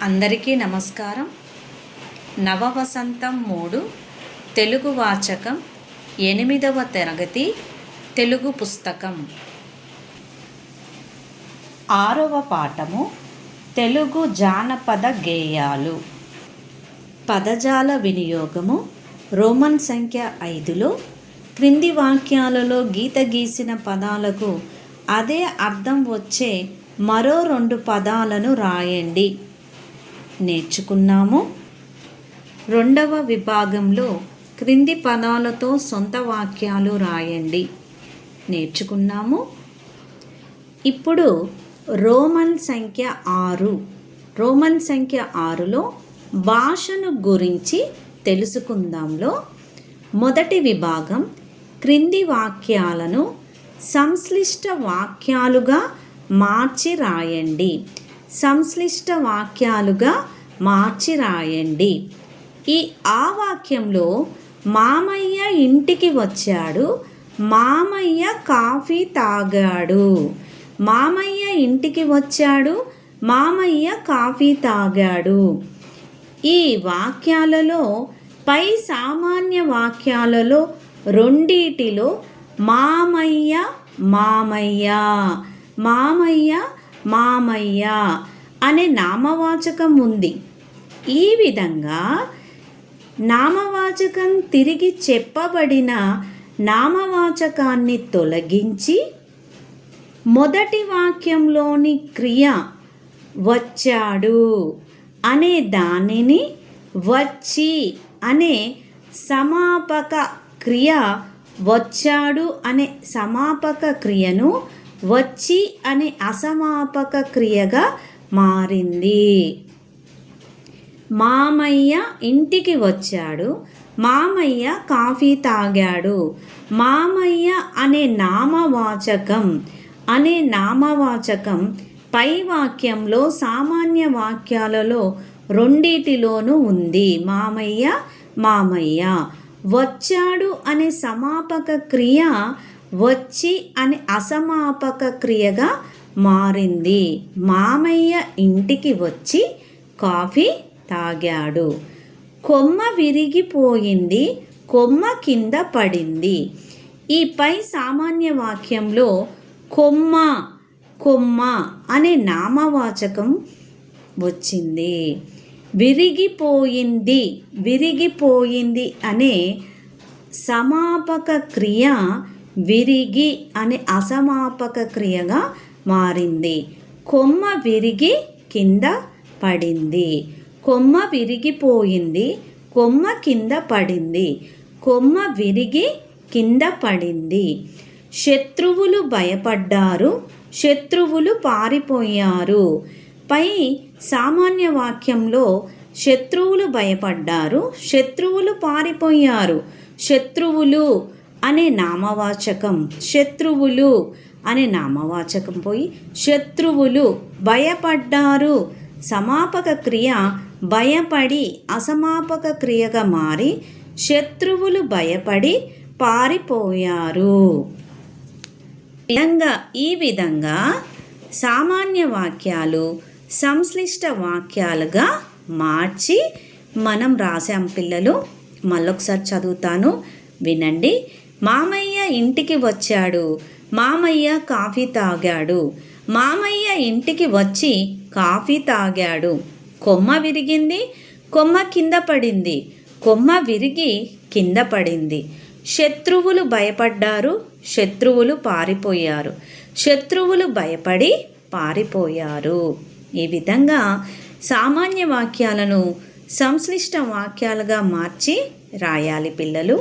అందరికీ నమస్కారం. నవవసంతం 3 తెలుగు వాచకం 8వ తరగతి తెలుగు పుస్తకం 6వ పాఠము తెలుగు జానపద గేయాలు. పదజాల వినియోగము రోమన్ సంఖ్య 5లో క్రింది వాక్యాలలో గీత గీసిన పదాలకు అదే అర్థం వచ్చే మరో 2 పదాలను రాయండి. నేర్చుకున్నాము. 2వ విభాగంలో క్రింది పదాలతో సొంత వాక్యాలు రాయండి నేర్చుకున్నాము. ఇప్పుడు రోమన్ సంఖ్య 6లో భాషను గురించి తెలుసుకుందాంలో మొదటి విభాగం క్రింది వాక్యాలను సంశ్లిష్ట వాక్యాలుగా మార్చి రాయండి. సంశ్లిష్ట వాక్యాలుగా మార్చి రాయండి. ఆ వాక్యంలో మామయ్య ఇంటికి వచ్చాడు, మామయ్య కాఫీ తాగాడు. మామయ్య ఇంటికి వచ్చాడు, మామయ్య కాఫీ తాగాడు. ఈ వాక్యాలలో పై సామాన్య వాక్యాలలో రెండిటిలో మామయ్య మామయ్య మామయ్య మామయ్య అనే నామవాచకం ఉంది. ఈ విధంగా నామవాచకం తిరిగి చెప్పబడిన నామవాచకాన్ని తొలగించి మొదటి వాక్యంలోని క్రియ వచ్చాడు అనే దానిని వచ్చి అనే సమాపక క్రియ, వచ్చాడు అనే సమాపక క్రియను వచ్చి అనే అసమాపక క్రియగా మారింది. మామయ్య ఇంటికి వచ్చాడు, మామయ్య కాఫీ తాగాడు. మామయ్య అనే నామవాచకం పై వాక్యంలో సామాన్య వాక్యాలలో రెండిటిలోనూ ఉంది. మామయ్య మామయ్య. వచ్చాడు అనే సమాపక క్రియ వచ్చి అనే అసమాపక క్రియగా మారింది. మామయ్య ఇంటికి వచ్చి కాఫీ తాగాడు. కొమ్మ విరిగిపోయింది, కొమ్మ కింద పడింది. ఈ పై సామాన్య వాక్యంలో కొమ్మ కొమ్మ అనే నామవాచకం వచ్చింది. విరిగిపోయింది అనే సమాపక క్రియ విరిగి అనే అసమాపక క్రియగా మారింది. కొమ్మ విరిగి కింద పడింది. కొమ్మ విరిగిపోయింది, కొమ్మ కింద పడింది. కొమ్మ విరిగి కింద పడింది. శత్రువులు భయపడ్డారు, శత్రువులు పారిపోయారు. పై సామాన్య వాక్యంలో శత్రువులు భయపడ్డారు, శత్రువులు పారిపోయారు. శత్రువులు అనే నామవాచకం పోయి శత్రువులు భయపడ్డారు. సమాపక క్రియ భయపడి అసమాపక క్రియగా మారి శత్రువులు భయపడి పారిపోయారు. ఈ విధంగా సామాన్య వాక్యాలు సంశ్లిష్ట వాక్యాలుగా మార్చి మనం రాసాం పిల్లలు. మళ్ళొకసారి చదువుతాను, వినండి. మామయ్య ఇంటికి వచ్చాడు, మామయ్య కాఫీ తాగాడు. మామయ్య ఇంటికి వచ్చి కాఫీ తాగాడు. కొమ్మ విరిగింది, కొమ్మ కింద పడింది. కొమ్మ విరిగి కింద పడింది. శత్రువులు భయపడ్డారు, శత్రువులు పారిపోయారు. శత్రువులు భయపడి పారిపోయారు. ఈ విధంగా సామాన్య వాక్యాలను సంశ్లిష్ట వాక్యాలుగా మార్చి రాయాలి పిల్లలు.